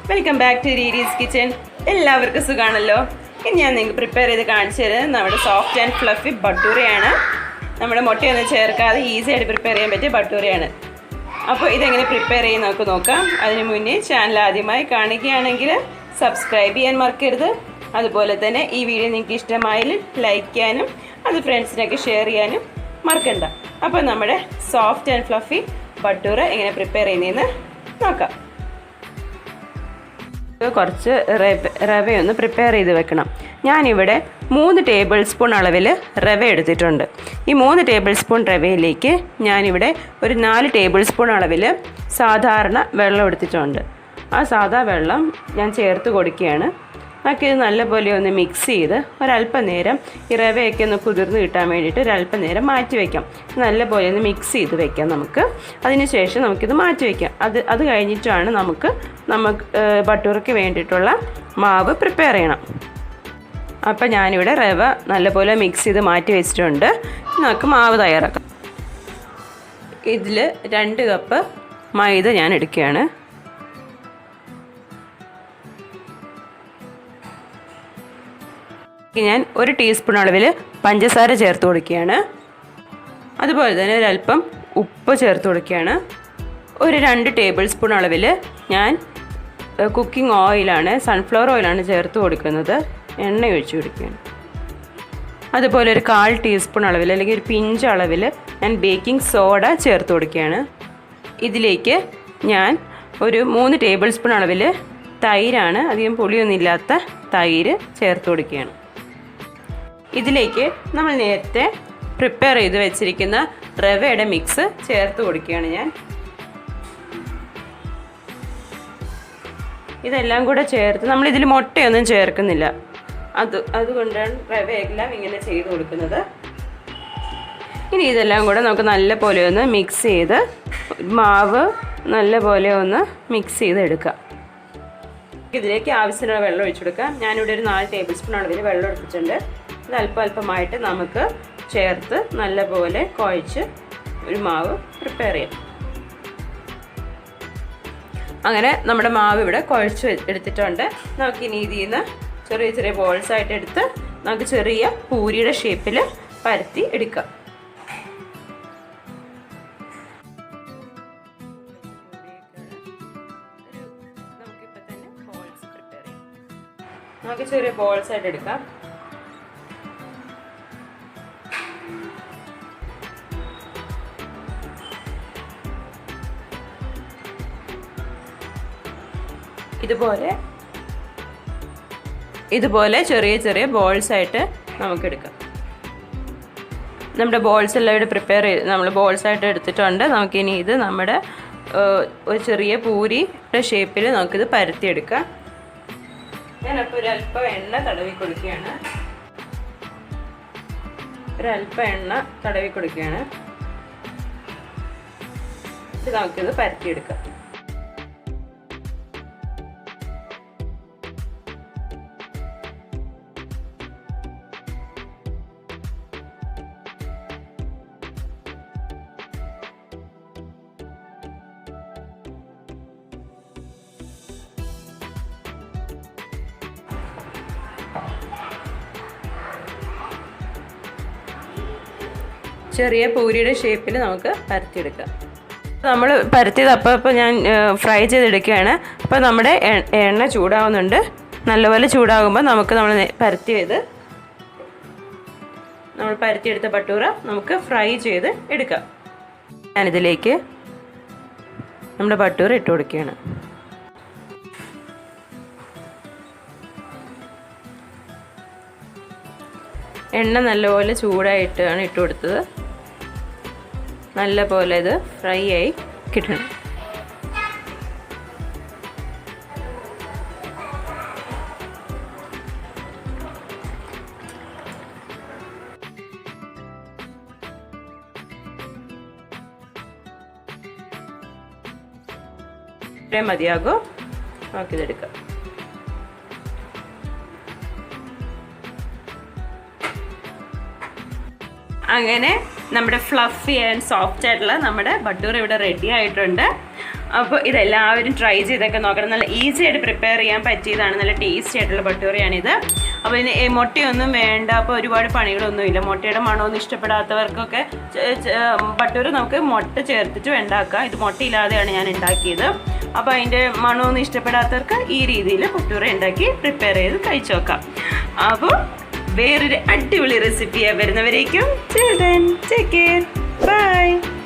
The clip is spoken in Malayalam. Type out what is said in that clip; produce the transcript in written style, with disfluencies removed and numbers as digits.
വെൽക്കം ബാക്ക് ടു റീരീസ് കിച്ചൻ. എല്ലാവർക്കും സുഖമാണല്ലോ. ഇനി ഞാൻ നിങ്ങൾക്ക് പ്രിപ്പയർ ചെയ്ത് കാണിച്ചു തരുന്നത് നമ്മുടെ സോഫ്റ്റ് ആൻഡ് ഫ്ലഫി ബട്ടൂരയാണ്. നമ്മുടെ മുട്ടയൊന്നും ചേർക്കാതെ ഈസി ആയിട്ട് പ്രിപ്പയർ ചെയ്യാൻ പറ്റിയ ബട്ടൂരയാണ്. അപ്പോൾ ഇതെങ്ങനെ പ്രിപ്പയർ ചെയ്ത് നമുക്ക് നോക്കാം. അതിന് മുന്നേ ചാനൽ ആദ്യമായി കാണുകയാണെങ്കിൽ സബ്സ്ക്രൈബ് ചെയ്യാൻ മറക്കരുത്. അതുപോലെ തന്നെ ഈ വീഡിയോ നിങ്ങൾക്ക് ഇഷ്ടമായാൽ ലൈക്ക് ചെയ്യാനും അത് ഫ്രണ്ട്സിനൊക്കെ ഷെയർ ചെയ്യാനും മറക്കണ്ട. അപ്പോൾ നമ്മുടെ സോഫ്റ്റ് ആൻഡ് ഫ്ലഫി ബട്ടൂര എങ്ങനെ പ്രിപ്പയർ ചെയ്യുന്നതെന്ന് നോക്കാം. കുറച്ച് റവയൊന്ന് പ്രിപ്പയർ ചെയ്ത് വെക്കണം. ഞാനിവിടെ 3 ടേബിൾ സ്പൂൺ അളവിൽ റവ എടുത്തിട്ടുണ്ട്. ഈ 3 ടേബിൾ സ്പൂൺ റവയിലേക്ക് ഞാനിവിടെ ഒരു 4 ടേബിൾ സ്പൂൺ അളവിൽ സാധാരണ വെള്ളം എടുത്തിട്ടുണ്ട്. ആ സാധാ വെള്ളം ഞാൻ ചേർത്ത് കൊടുക്കുകയാണ്. നമുക്കിത് നല്ലപോലെ ഒന്ന് മിക്സ് ചെയ്ത് ഒരല്പം നേരം ഈ റവയൊക്കെ ഒന്ന് കുതിർന്ന് കിട്ടാൻ വേണ്ടിയിട്ട് ഒരല്പം നേരം മാറ്റി വയ്ക്കാം. നല്ലപോലെ ഒന്ന് മിക്സ് ചെയ്ത് വെക്കാം നമുക്ക്. അതിന് ശേഷം നമുക്കിത് മാറ്റി വയ്ക്കാം. അത് കഴിഞ്ഞിട്ടാണ് നമുക്ക് ബട്ടൂറയ്ക്ക് വേണ്ടിയിട്ടുള്ള മാവ് പ്രിപ്പയർ ചെയ്യണം. അപ്പോൾ ഞാനിവിടെ റവ നല്ലപോലെ മിക്സ് ചെയ്ത് മാറ്റി വെച്ചിട്ടുണ്ട്. നമുക്ക് മാവ് തയ്യാറാക്കാം. ഇതിൽ 2 കപ്പ് മൈദ ഞാൻ എടുക്കുകയാണ്. ഞാൻ 1 ടീസ്പൂൺ അളവിൽ പഞ്ചസാര ചേർത്ത് കൊടുക്കുകയാണ്. അതുപോലെ തന്നെ ഒരല്പം ഉപ്പ് ചേർത്ത് കൊടുക്കുകയാണ്. ഒരു 2 ടേബിൾ സ്പൂൺ അളവിൽ ഞാൻ കുക്കിംഗ് ഓയിലാണ്, സൺഫ്ലവർ ഓയിലാണ് ചേർത്ത് കൊടുക്കുന്നത്. എണ്ണ ഒഴിച്ച് കൊടുക്കുകയാണ്. അതുപോലെ ഒരു 1/4 ടീസ്പൂൺ അളവിൽ അല്ലെങ്കിൽ ഒരു പിഞ്ച് അളവിൽ ഞാൻ ബേക്കിംഗ് സോഡ ചേർത്ത് കൊടുക്കുകയാണ്. ഇതിലേക്ക് ഞാൻ ഒരു 3 ടേബിൾ സ്പൂൺ അളവിൽ തൈരാണ്, അധികം പുളിയൊന്നുമില്ലാത്ത തൈര് ചേർത്ത് കൊടുക്കുകയാണ്. ഇതിലേക്ക് നമ്മൾ നേരത്തെ പ്രിപ്പയർ ചെയ്ത് വെച്ചിരിക്കുന്ന റവയുടെ മിക്സ് ചേർത്ത് കൊടുക്കുകയാണ് ഞാൻ. ഇതെല്ലാം കൂടെ ചേർത്ത് നമ്മളിതിൽ മുട്ടയൊന്നും ചേർക്കുന്നില്ല. അതുകൊണ്ടാണ് റവയെല്ലാം ഇങ്ങനെ ചെയ്ത് കൊടുക്കുന്നത്. ഇനി ഇതെല്ലാം കൂടെ നമുക്ക് നല്ല പോലെ ഒന്ന് മിക്സ് ചെയ്ത് മാവ് നല്ല പോലെ ഒന്ന് മിക്സ് ചെയ്ത് എടുക്കാം. ഇതിലേക്ക് ആവശ്യത്തിനുള്ള വെള്ളം ഒഴിച്ചു കൊടുക്കാം. ഞാനിവിടെ ഒരു 4 ടേബിൾ സ്പൂൺ അളവിൽ വെള്ളം എടുത്തിട്ടുണ്ട്. ഇത് അല്പമായിട്ട് നമുക്ക് ചേർത്ത് നല്ലപോലെ കുഴച്ച് ഒരു മാവ് പ്രിപ്പയർ ചെയ്യാം. അങ്ങനെ നമ്മുടെ മാവ് ഇവിടെ കുഴച്ച് എടുത്തിട്ടുണ്ട്. നമുക്കിനി ഇതിൽ നിന്ന് ചെറിയ ബോൾസ് ആയിട്ട് എടുത്ത് നമുക്ക് ചെറിയ പൂരിയുടെ ഷേപ്പിൽ പരത്തി എടുക്കാം. നമുക്ക് ചെറിയ ബോൾസ് ആയിട്ട് എടുക്കാം. ഇതുപോലെ ചെറിയ ബോൾസ് ആയിട്ട് നമുക്കെടുക്കാം. നമ്മുടെ ബോൾസ് എല്ലാം ഇവിടെ പ്രിപ്പയർ ചെയ്ത് നമ്മൾ ബോൾസ് ആയിട്ട് എടുത്തിട്ടുണ്ട്. നമുക്കിനി ഇത് നമ്മുടെ ഒരു ചെറിയ പൂരിയുടെ ഷേപ്പിൽ നമുക്കിത് പരത്തിയെടുക്കാം. ഞാനപ്പോൾ ഒരല്പം എണ്ണ തടവി കൊടുക്കുകയാണ്. ഇത് നമുക്കിത് പരത്തിയെടുക്കാം. ചെറിയ പൂരിയുടെ ഷേപ്പിൽ നമുക്ക് പരത്തിയെടുക്കാം. നമ്മൾ പരത്തിയത് അപ്പോൾ ഞാൻ ഫ്രൈ ചെയ്തെടുക്കുകയാണ്. അപ്പോൾ നമ്മുടെ എണ്ണ ചൂടാവുന്നുണ്ട്. നല്ലപോലെ ചൂടാകുമ്പോൾ നമ്മൾ പരത്തിയെടുത്ത ബട്ടൂര നമുക്ക് ഫ്രൈ ചെയ്ത് എടുക്കാം. ഞാനിതിലേക്ക് നമ്മുടെ ബട്ടൂര ഇട്ട് കൊടുക്കുകയാണ്. എണ്ണ നല്ലപോലെ ചൂടായിട്ടാണ് ഇട്ട് കൊടുത്തത്. നല്ലപോലെ ഇത് ഫ്രൈ ആയി കിട്ടണം. ഇത്രയും മതിയാകും. നമുക്കിതെടുക്കാം. അങ്ങനെ നമ്മുടെ ഫ്ലഫി ആൻഡ് സോഫ്റ്റ് ആയിട്ടുള്ള നമ്മുടെ ബട്ടൂര ഇവിടെ റെഡി ആയിട്ടുണ്ട്. അപ്പോൾ ഇതെല്ലാവരും ട്രൈ ചെയ്തൊക്കെ നോക്കണം. നല്ല ഈസി ആയിട്ട് പ്രിപ്പയർ ചെയ്യാൻ പറ്റിയതാണ്. നല്ല ടേസ്റ്റി ആയിട്ടുള്ള ഭട്ടൂരയാണിത്. അപ്പോൾ ഇതിന് മുട്ടയൊന്നും വേണ്ട. അപ്പോൾ ഒരുപാട് പണികളൊന്നുമില്ല. മുട്ടയുടെ മണമൊന്നും ഇഷ്ടപ്പെടാത്തവർക്കൊക്കെ ഭട്ടൂര നമുക്ക് മുട്ട ചേർത്തിട്ട് ഉണ്ടാക്കാം. ഇത് മുട്ടയില്ലാതെയാണ് ഞാൻ ഉണ്ടാക്കിയത്. അപ്പോൾ അതിൻ്റെ മണമൊന്നും ഇഷ്ടപ്പെടാത്തവർക്ക് ഈ രീതിയിൽ ഭട്ടൂര ഉണ്ടാക്കി പ്രിപ്പയർ ചെയ്ത് കഴിച്ചു നോക്കാം. അപ്പോൾ വേറൊരു അടിപൊളി റെസിപ്പിയാണ് വരുന്നവരേക്കും. Till then, take care. Bye.